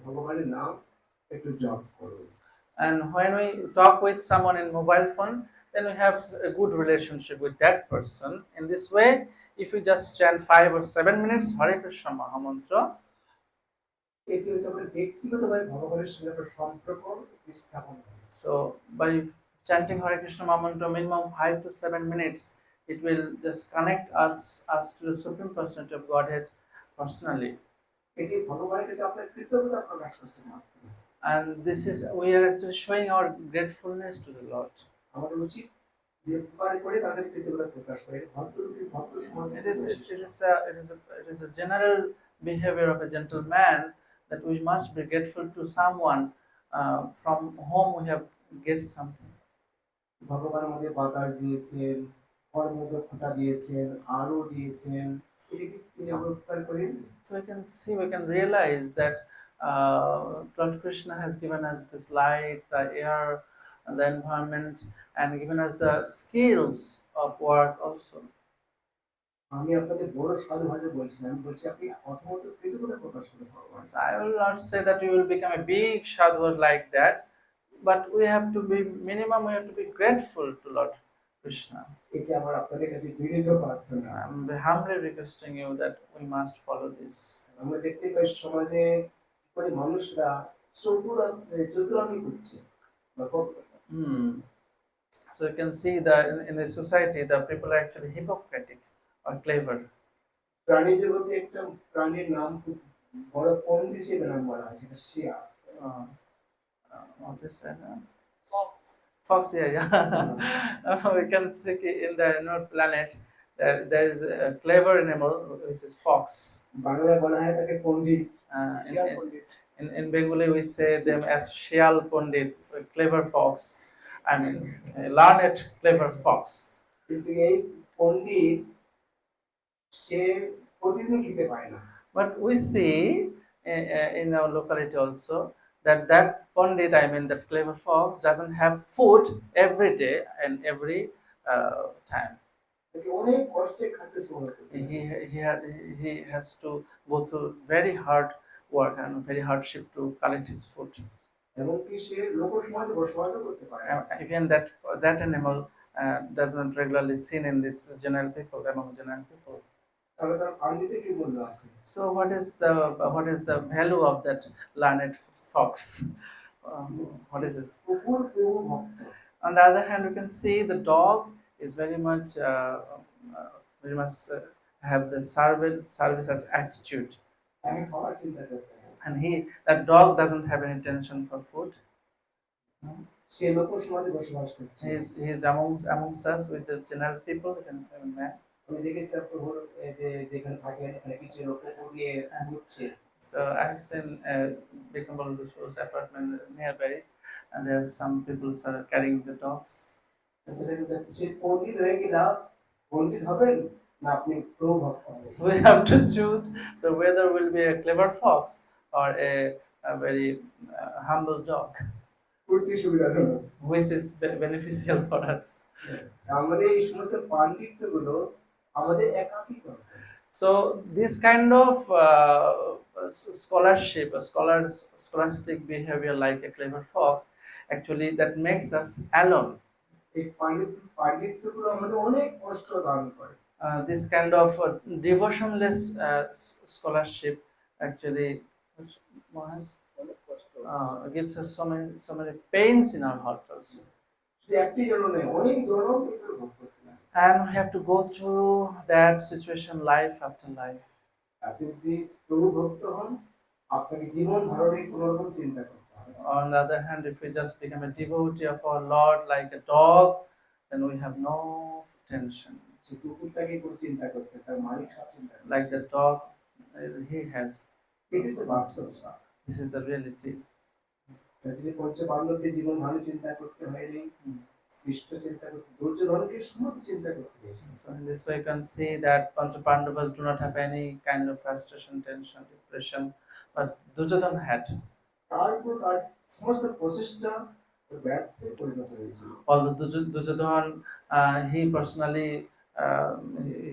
ভগবানের নাম একটু জপ করুন। And when we talk with someone in mobile phone, then we have a good relationship with that person. In this way, if you just chant 5 or 7 minutes Hare Krishna Mahamantra, এটি হচ্ছে আমাদের ব্যক্তিগতভাবে ভগবানের সঙ্গে একটা সম্পর্ক স্থাপন করা। so by chanting Hare Krishna Mahamantra minimum 5 to 7 minutes, it will just connect us to the Supreme Personality of Godhead personally. এটি ভগবানের কাছে আপনার কৃতজ্ঞতা প্রকাশ করছে না। And this is, we are actually showing our gratefulness to the Lord. আমাদের উচিত যে উপকার করে তার কাছে কৃতজ্ঞতা প্রকাশ করে ভদ্রলোকে ভদ্র সমাজ। It is a general behavior of a gentleman that we must be grateful to someone from whom we have get something. ভগবান আমাদের বাতাস দিয়েছেন, কর্মদক্ষতা দিয়েছেন, আলো দিয়েছেন, এটি কি তিনি আমরা উপকার করেন? So we can realize that Lord Krishna has given us this light, the air, and the environment, and given us the skills of work also. আমি আপনাদের বড় সাধুভাবে বলছি না, আমি বলছি আপনি প্রথমত কৃতজ্ঞতা প্রকাশ করুন ভগবান। So I will not say that we will become a big sadhu like that, but we have to be minimum. We have to be grateful to Lord Krishna. এটি আমার আপনাদের কাছে বিনীত প্রার্থনা। I'm humbly requesting you that we must follow this. আমরা দেখতে পাই সমাজে কি করে মানুষরা চতুরামি করছে বা So you can see that in the society, the people are actually hypocritic or clever. প্রাণী জগতে একটা প্রাণীর নাম খুব বড় পণ্ডিত হিসেবে নাম বলা হয়, সেটা শিয়াল। What is that? Fox, yeah. We can see in the planet there is a clever animal which is fox. বাংলায় বলা হয় তাকে পণ্ডিত, শিয়াল In, Pandit. in Bengali, we say them as Shial Pandit, clever fox. I mean, learned clever fox. কিন্তু এই পণ্ডিত সে প্রতিদিন খেতে পায় না। But we see in our locality also that Pandit, I mean that clever fox, doesn't have food every day and every time. তাকে অনেক কষ্টে খাদ্য সংগ্রহ করতে হয়। He has to go through very hard work and very hardship to collect his food. এবং কি সে লোক সমাজে বসবাসও করতে পারে না। Even that animal does not regularly seen in this general people, among general people. তাহলে তার পাণ্ডিতে কি মূল্য আছে? So what is the value of that learned fox? What is this? কুকুর প্রভু ভক্ত। On the other hand, you can see the dog is very much have the service as attitude, তাকে খাওয়ার চিন্তা করতে হয়। and that dog doesn't have any tension for food. সে লোক সমাজে বসবাস করছে। He is amongst us with the general people, even man. আমি দেখেছি প্রভুর যে যেখানে থাকেন এখানে কিছু লোক কুকুর নিয়ে ঘুরছে। So I've seen Bikamal's apartment nearby, and there are some people are carrying the dogs. সে পণ্ডিত হয়ে কি লাভ? পণ্ডিত হবেন না আপনি প্রভু ভক্ত হবেন? So we have to choose whether will be a clever fox or a very humble dog, কোনটি সুবিধাজনক? which is beneficial for us. আমাদের এই সমস্ত পাণ্ডিত্যগুলো আমাদের একাকী করতে। So this kind of scholarship, scholastic behavior like a clever fox, actually that makes us alone. এই পাণ্ডিত্যগুলো আমাদের অনেক কষ্ট দান করে। This kind of devotionless scholarship actually gives us so many pains in our heart also. শুধু একটি জন্য নয়, অনেক জনম এগুলো ভোগ করতে হয়। And we have to go through that situation life after life. আপনি যদি প্রভু ভক্ত হন, আপনাকে জীবন ধারণের কোনো রকম চিন্তা করতে হবে। On the other hand, if we just become a devotee of our Lord like a dog, then we have no tension. সে কুকুরটাকে কোনো চিন্তা করতে, তার মালিক সব চিন্তা করে। Like the dog, he has. এটি হচ্ছে বাস্তব। This is the reality. যদি পঞ্চপাণ্ডবদের জীবন ধারণের চিন্তা করতে হয়নি, কৃষ্ণ চিন্তা করতে, দুর্যোধনকে সমস্ত চিন্তা করতে হয়েছে। So in this way, you can see that Pandavas do not have any kind of frustration, tension, depression, but Duryodhana had. তারপর তার সমস্ত প্রচেষ্টা ব্যর্থে পরিণত হয়েছিল। Although Duryodhana, he personally,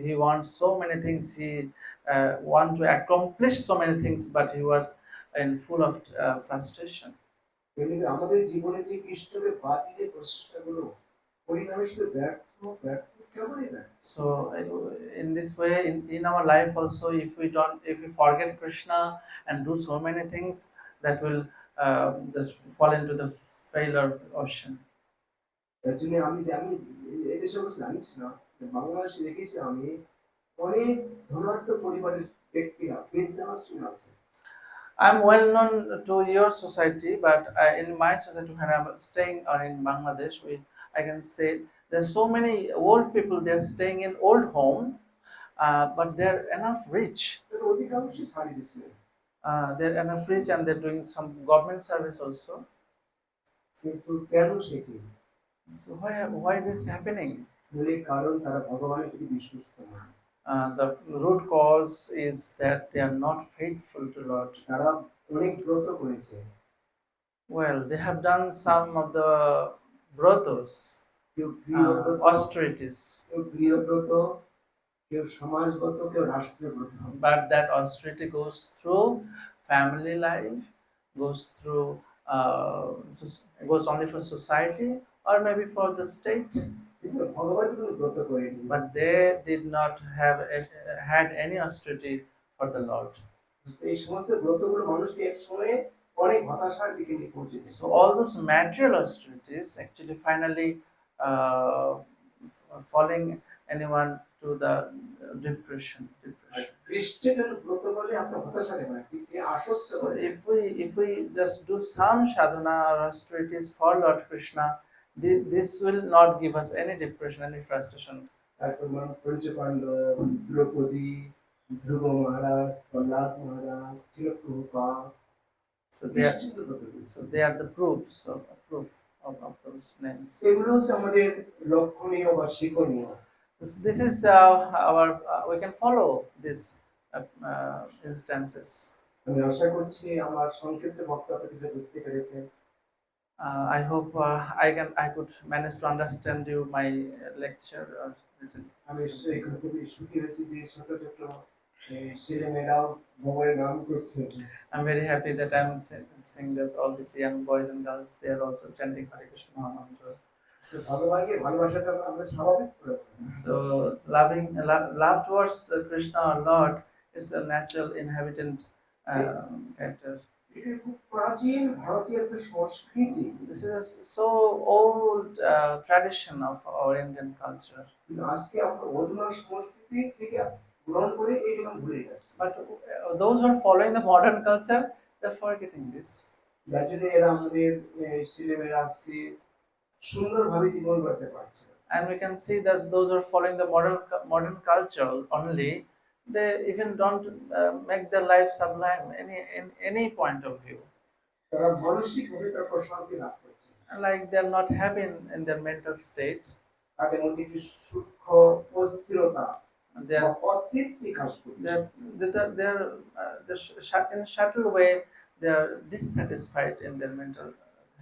he wants so many things. He want to accomplish so many things, but he was full of frustration. তেমনি আমাদের জীবনে যে কৃষ্ণকে বাদী যে প্রচেষ্টাগুলো পরিণামে শুধু ব্যর্থ কেবলই না। So in this way, in our life also, if we forget Krishna and do so many things, that will just fall into the failure ocean. তার জন্য আমি এদেশে অবশ্য জানিস না, বাংলাদেশে দেখেছি আমি অনেক ধনাঢ্য পরিবারের ব্যক্তিরা বৃদ্ধাশ্রমে আছে। I'm well known to your society, but in my society when I'm staying or in Bangladesh, I can say there's so many old people. They're staying in old home, but they're enough rich. তার অধিকাংশই ছাড়ি দিয়েছে। They're enough rich and they're doing some government service also. কিন্তু কেন সেটি? So why this happening? বলে কারণ তারা ভগবানের প্রতি বিশ্বস্ত নয়। The root cause is that they are not faithful to Lord. তারা অনেক ব্রত করেছে, Well, they have done some of the brothos, কেউ গৃহব্রত, austerities, কেউ গৃহব্রত, কেউ সমাজগত, কেউ রাষ্ট্রব্রত। but that austerity goes through family life, goes through goes only for society or maybe for the state, কিন্তু ভগবান কোনো ব্রত করেনি। but they did not have had any austerity for the Lord. এই সমস্ত ব্রতগুলো মানুষকে এক সময়ে অনেক হতাশার দিকে নিয়ে পৌঁছে দেয়। So all those material austerities actually finally uh, falling anyone to the depression. আর খ্রিস্টের জন্য ব্রত বলে আপনার হতাশা দেবে না, কিন্তু আশ্বস্ত So করে। if we just do some sadhana or austerities for Lord Krishna, this will not give us any depression, any frustration. তারপর পঞ্চপাণ্ডব, দ্রৌপদী, ধ্রুব মহারাজ, প্রহ্লাদ মহারাজ, ছিল প্রভুপাদ, So they are, খ্রিস্টের ব্রত করেছে। so they are the proofs of those names. এগুলো হচ্ছে আমাদের লক্ষণীয় বা শিক্ষণীয়। This is our we can follow these instances. আমি আশা করছি আমার সংক্ষিপ্ত বক্তব্য থেকে বুঝতে পেরেছেন। I hope I could manage to understand you my lecture or written. আমি এখানে খুবই সুখী হয়েছি যে ছোট ছোট ছেলেমেয়েরাও ভগবানের নাম করছে। I'm very happy that I'm seeing that all these young boys and girls they are also chanting Hare Krishna Mahamantra. ভগবানকে ভালোবাসাটা আমরা স্বাভাবিক করে ফেলি। So love towards Krishna or Lord is a natural inhabitant character. এটা খুব প্রাচীন ভারতীয় একটা সংস্কৃতি, This is a so old tradition of our Indian culture. কিন্তু আজকে আমরা অধুনা সংস্কৃতি থেকে গ্রহণ করে এইটা ভুলে যাচ্ছি। But those who are following the modern culture, they're forgetting this. যার জন্য এরা আমাদের ছেলেমেয়েরা আজকে সুন্দরভাবে জীবন করতে পারছে না। And we can see that those who are following the modern culture only, they even don't make their life sublime in any point of view. তারা মানসিকভাবে তার প্রশান্তি লাভ করছে, Like they're not happy in their mental state. তাদের মধ্যে একটি সূক্ষ্ম অস্থিরতা They're বা অতৃপ্তি কাজ করছে। in a subtle way they are dissatisfied in their mental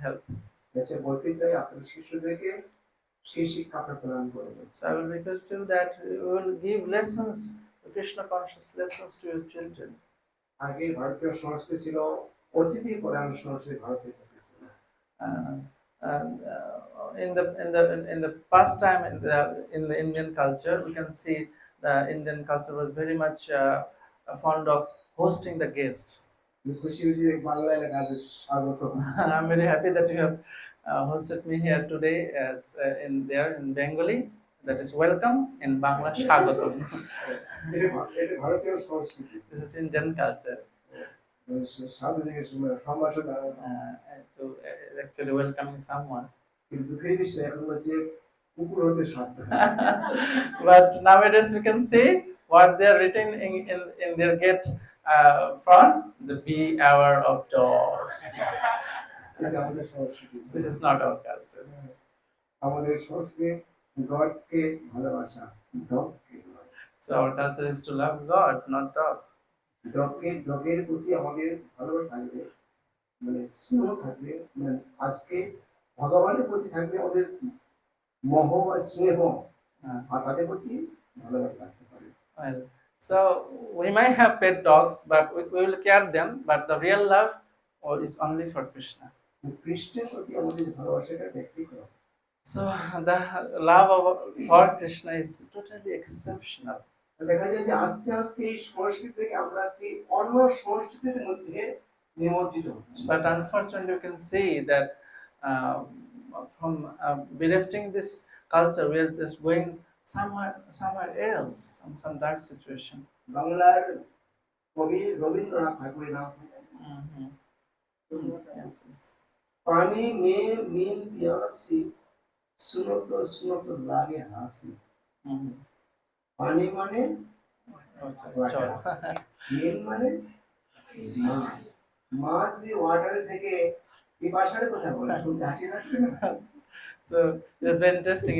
health. দেশে বলতে চাই আপনার শিশুদেরকে সেই শিক্ষাটা প্রদান করবেন। So I will request you that you will give lessons, Krishna conscious lessons to your children. আগে ভারতীয় সংস্কৃতি ছিল অতিথি পরায়ণ সংস্কৃতি, ভারতের ছিল। And in the past time in the Indian culture, we can see the Indian culture was very much fond of hosting the guest. খুশি খুশি বাংলা এলাকায় স্বাগত। I'm very happy that you have hosted me here today as in Bengali. That is welcome in Bangla Shagatam. এটা ভারতীয় সংস্কৃতি। This is Indian culture. সাধুদের সম্ভাষণ To actually welcoming someone. কিন্তু দুঃখের বিষয় এখন বলছে কুকুর হতে সাবধান। But nowadays we can see what they are written in their gate front, the be aware of dogs. এটা আমাদের সংস্কৃতি। This is not our culture. আমাদের সংস্কৃতি গডকে ভালোবাসা, ডগকে নয়। So our culture is to love God, not dog. ডগের প্রতি আমাদের ভালোবাসা থাকবে, মানে স্নেহ থাকবে, মানে আজকে ভগবানের প্রতি থাকবে আমাদের মোহ বা স্নেহ, আর তাদের প্রতি ভালোবাসা থাকতে পারে। Well, so we might have pet dogs, but we will care them. But the real love is only for Krishna. খ্রিস্টের প্রতি আমাদের ভালোবাসাটা ব্যক্তিগত। So the love for Krishna is totally exceptional. দেখা যায় যে আস্তে আস্তে এই সংস্কৃতি থেকে আমরা একটি অন্য সংস্কৃতির মধ্যে নিমজ্জিত হচ্ছি। But unfortunately, you can see that from berefting this culture, we are just going somewhere else, some dark situation. বাংলার কবি রবীন্দ্রনাথ ঠাকুরের নাম Yes, yes. পানি में मीन प्यासी सुनो तो लागे हासी। পানি মানে Chol. মেন মানে মাছ, মাছ যদি ওয়াটারে থেকে পিপাসার কথা বলে শুনতে হাসি লাগবে না? So it was very interesting,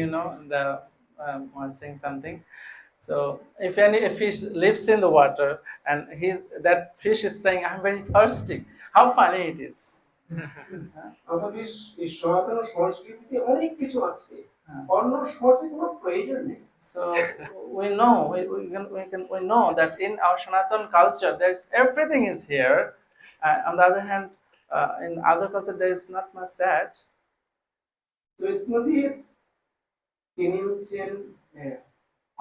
the was saying something. So if any a fish lives in the water and that fish is saying, "I'm very thirsty," how funny it is. আমাদের এই সনাতন সংস্কৃতিতে অনেক কিছু আছে, হ্যাঁ। অন্য সংস্কৃতির কোনো প্রয়োজন নেই। So we know we know that in our Sanatan culture there's everything is here. On the other hand, in other culture there is not much that. Chaitanyadev তিনি হচ্ছেন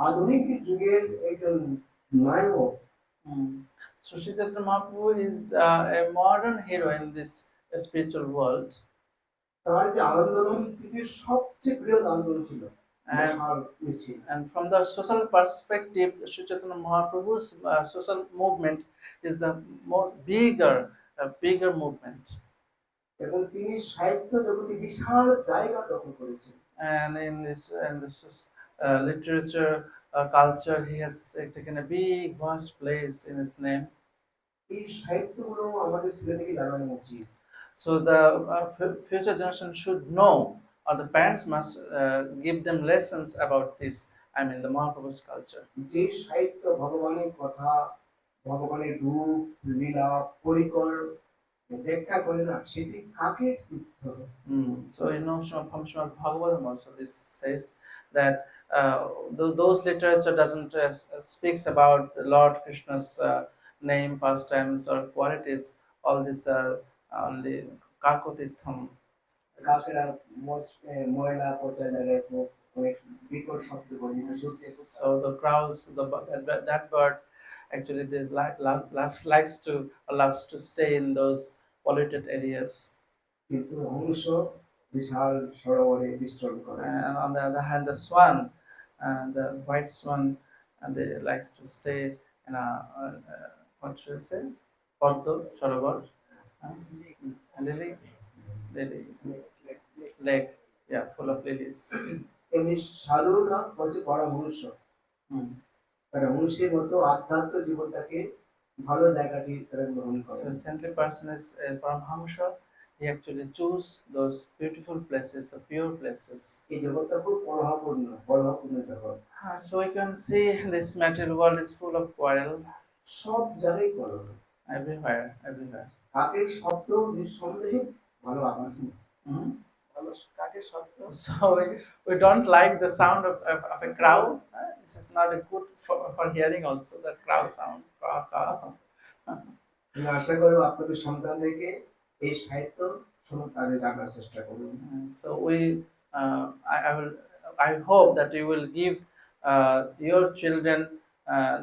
আধুনিক যুগের একজন নায়ক। So Sri Chaitanya Mahaprabhu is a modern hero in this spiritual world. তার যে আন্দোলন পৃথিবীর সবচেয়ে বৃহৎ আন্দোলন ছিল, And from the social perspective, Sri Chaitanya Mahaprabhu's social movement is the most bigger movement. এবং তিনি সাহিত্য জগতে বিশাল জায়গা দখল করেছেন। And in this literature culture, he has taken a big, vast place in his name. এই সাহিত্যগুলো আমাদের ছেলেদেরকে জানানো উচিত। So the future generation should know, or the parents must give them lessons about this. I mean, the Mahaprabhu's culture. যে সাহিত্য ভগবানের কথা, ভগবানের রূপ, লীলা, পরিকর ব্যাখ্যা করে না, সেটি কাকের যুদ্ধ। So you know, from Srimad Bhagavatam also this says that those literature doesn't speaks about the Lord Krishna's name, pastimes, or qualities. All these are only kakotitham. কাকেরা ময়লা পচা জায়গায় অনেক বিকট শব্দ করে। So the crows, that bird actually they loves to stay in those polluted areas. কিন্তু হংস বিশাল সরোবরে বিচরণ করে। And on the other hand, the swan, the white swan, and they likes to stay in a what should I say, Padma Sarovar, lily lake, yeah, full of lilies. এমনি সাধুরা হচ্ছে বড় মনুষ্য, তারা মনুষ্যের মতো আধ্যাত্ম জীবনটাকে ভালো জায়গাটি তারা গ্রহণ করে। So saintly person is Paramhamsa. He actually choose those beautiful places, the pure places. এই জগৎটা খুব কলহপূর্ণ জগৎ। So we can see this material world is full of quarrel. সব জায়গায় কলহ, everywhere. কাকের শব্দ নিঃসন্দেহে ভালো আওয়াজ নেই। So we don't like the sound of a crowd. This is not a good for hearing also, the crowd sound. আমি আশা করব আপনাদের সন্তানদেরকে এই সাহিত্য তাদের জানার চেষ্টা করুন। So I hope that you will give your children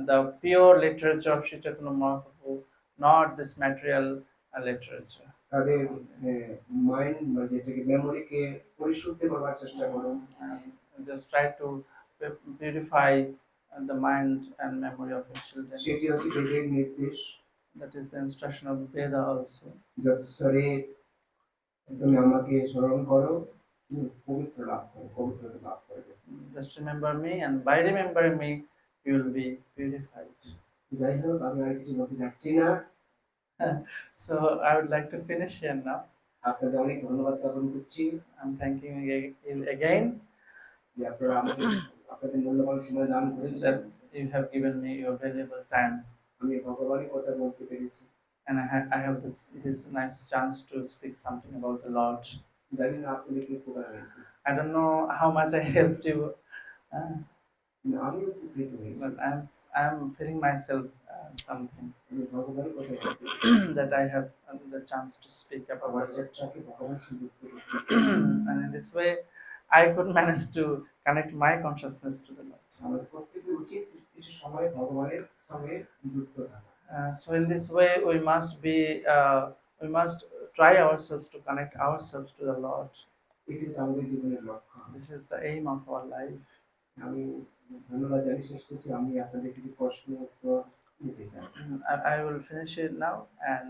the pure literature of Sri Chaitanya Mahaprabhu, not this material literature. তাদের মাইন্ড বা যেটাকে মেমোরিকে পরিশুদ্ধ করার চেষ্টা করুন। Just try to purify the mind and memory of your children. সেটি হচ্ছে বেদের নির্দেশ। That is the instruction of Veda also. যৎসরে তুমি আমাকে স্মরণ করো, তুমি পবিত্রতা লাভ করবে। Just remember me, and by remembering me, you will be purified. যাই হোক, আমি আর কিছু বলতে চাচ্ছি না। So I would like to finish here now. আপনাদের অনেক ধন্যবাদ জ্ঞাপন করছি। I'm thanking you again যে আপনারা আপনাদের মূল্যবান সময় দান করেছেন। that you have given me your valuable time. আমি ভগবানের কথা বলতে পেরেছি। And I have this nice chance to speak something about the Lord. জানি না আপনাদের কি উপকার হয়েছে। I don't know how much I helped you, আমিও উপকৃত হয়েছি। but I'm feeling myself something আমি ভগবানের কথা বলতে that I have the chance to speak about আমার it. চেষ্টাকে ভগবান সুযুক্ত করতে। And in this way, I could manage to connect my consciousness to the Lord. আমাদের প্রত্যেকের উচিত কিছু সময় ভগবানের সঙ্গে যুক্ত থাকা। So in this way, we must try ourselves to connect ourselves to the Lord. এটি হচ্ছে আমাদের জীবনের লক্ষ্য। This is the aim of our life. আমি ধন্যবাদ জানিয়ে শেষ করছি। আমি আপনাদের কিছু প্রশ্ন উত্তর নিতে চাই। I will finish it now, and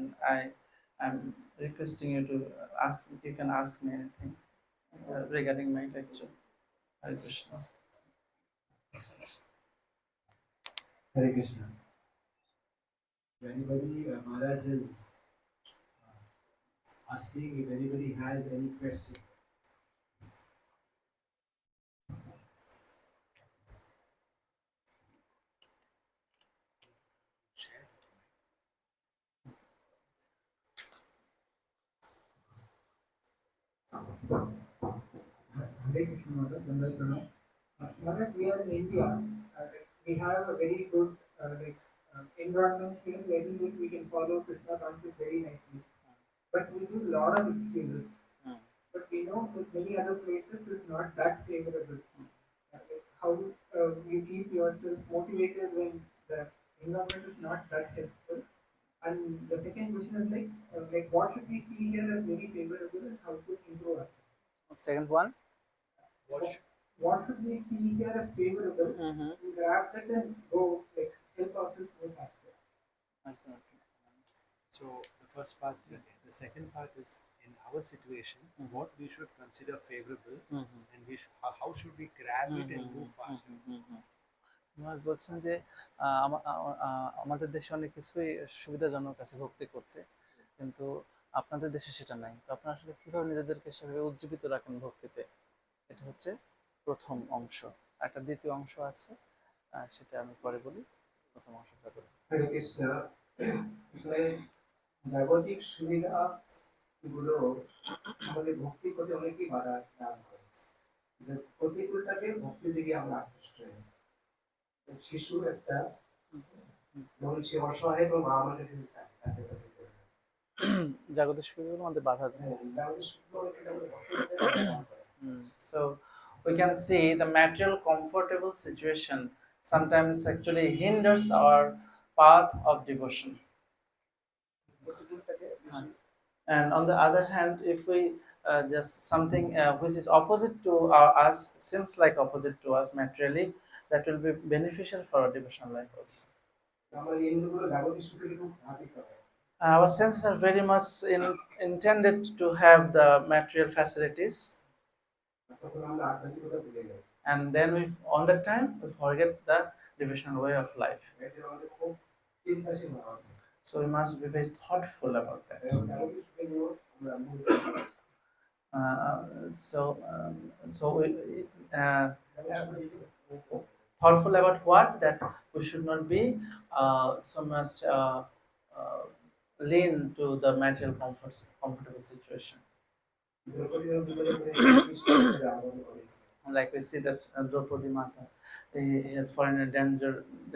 I'm requesting you to ask. You can ask me anything regarding my lecture. Hare Krishna. Hare Krishna. If anybody, Maharaj is asking if anybody has any question. Hare Krishna Maharaj, Vandana Pranam. Maharaj, we are in India. We have a very good environment here wherein we can follow Krishna conscious very nicely. But we do a lot of exchanges. But we know with many other places is not that favorable. How you keep yourself motivated when the environment is not that helpful. And the second question is like what should we see here as very favorable and how to improve ourselves? Second one. What should we see here as favorable? Grab that and go like help ourselves go faster. So the first part, the second part is in our situation, what we should consider favorable, and how should we grab it and move faster. মহারাজ বলছেন যে আমাদের দেশে অনেক কিছুই সুবিধাজনক আছে ভক্তি করতে, কিন্তু আপনাদের দেশে সেটা নাই। তো আপনারা আসলে কীভাবে নিজেদেরকে সেভাবে উজ্জীবিত রাখেন ভক্তিতে, এটা হচ্ছে প্রথম অংশ। একটা দ্বিতীয় অংশ আছে, সেটা আমি পরে বলি। প্রথম অংশটা বলি। হরে কৃষ্ণ। আসলে জাগতিক সুবিধা গুলো আমাদের ভক্তি করতে অনেকই বাধা দান করে। প্রতিকূলটাকে ভক্তি দিকে আমরা আকৃষ্ট হই। শিশু একটা যখন সে অসহায় তখন বাবা মার কাছে জাগতিক সুবিধাগুলো আমাদের বাধা দেয়। So we can see the material comfortable situation sometimes actually hinders our path of devotion. And on the other hand, if we just something which is opposite to us, seems like opposite to us materially, that will be beneficial for our devotional life also. Our senses are very much intended to have the material facilities, and then we, on that time, we forget the devotional way of life. So we must be very thoughtful about that. So we thoughtful about what? That we should not be so much lean to the material comfortable situation. Like we see that Draupadi Mata, he has fallen in a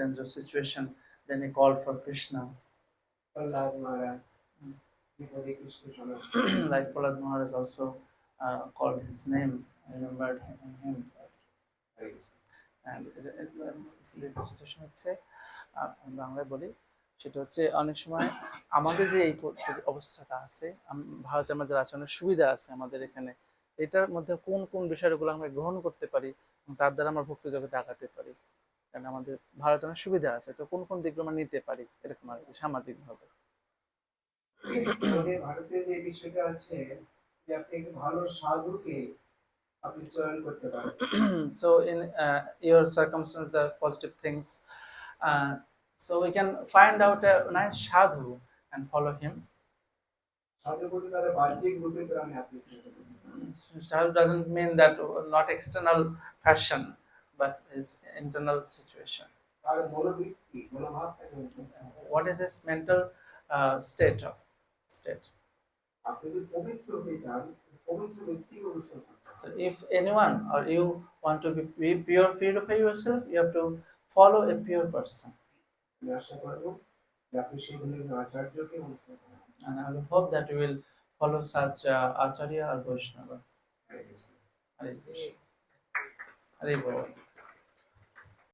dangerous situation. Then he called for Krishna. Like Prahlad Maharaj also called his name, remembered him. And situation হচ্ছে, বাংলায় বলি, সেটা হচ্ছে অনেক সময় আমাদের যে এই অবস্থাটা আছে, ভারতে আমরা যারা আছে অনেক সুবিধা আছে আমাদের এখানে, এটার মধ্যে কোন কোন বিষয়গুলো আমরা গ্রহণ করতে পারি তার দ্বারা আমরা ভক্তি জগতে আগাতে পারি। কারণ আমাদের ভারতে অনেক সুবিধা আছে, তো কোন কোন দিকগুলো আমরা নিতে পারি এরকম আর কি সামাজিকভাবে। ভারতের যে বিষয়টা আছে যে আপনি একটু ভালো সাধুকে আপনি চয়ন করতে পারেন। So in your circumstance, the positive things, so we can find out a nice sadhu and follow him. সাধু বলতে তার বাহ্যিক রূপে তার আমি আপনি Sadhu doesn't mean that not external fashion, but his internal situation. তার মনোবৃত্তি মনোভাবটাকে What is his mental state? আপনি যদি পবিত্র হতে চান পবিত্র ব্যক্তিকে অনুসরণ করুন। So if anyone or you want to be pure, purify yourself, you have to follow a pure person. আমি আশা করব যে আপনি সেই ধরনের আচার্যকে অনুসরণ করুন। And I will hope that you will follow such Acharya or Vaishnava. Hare Krishna. Hare Krishna. Hare Bol.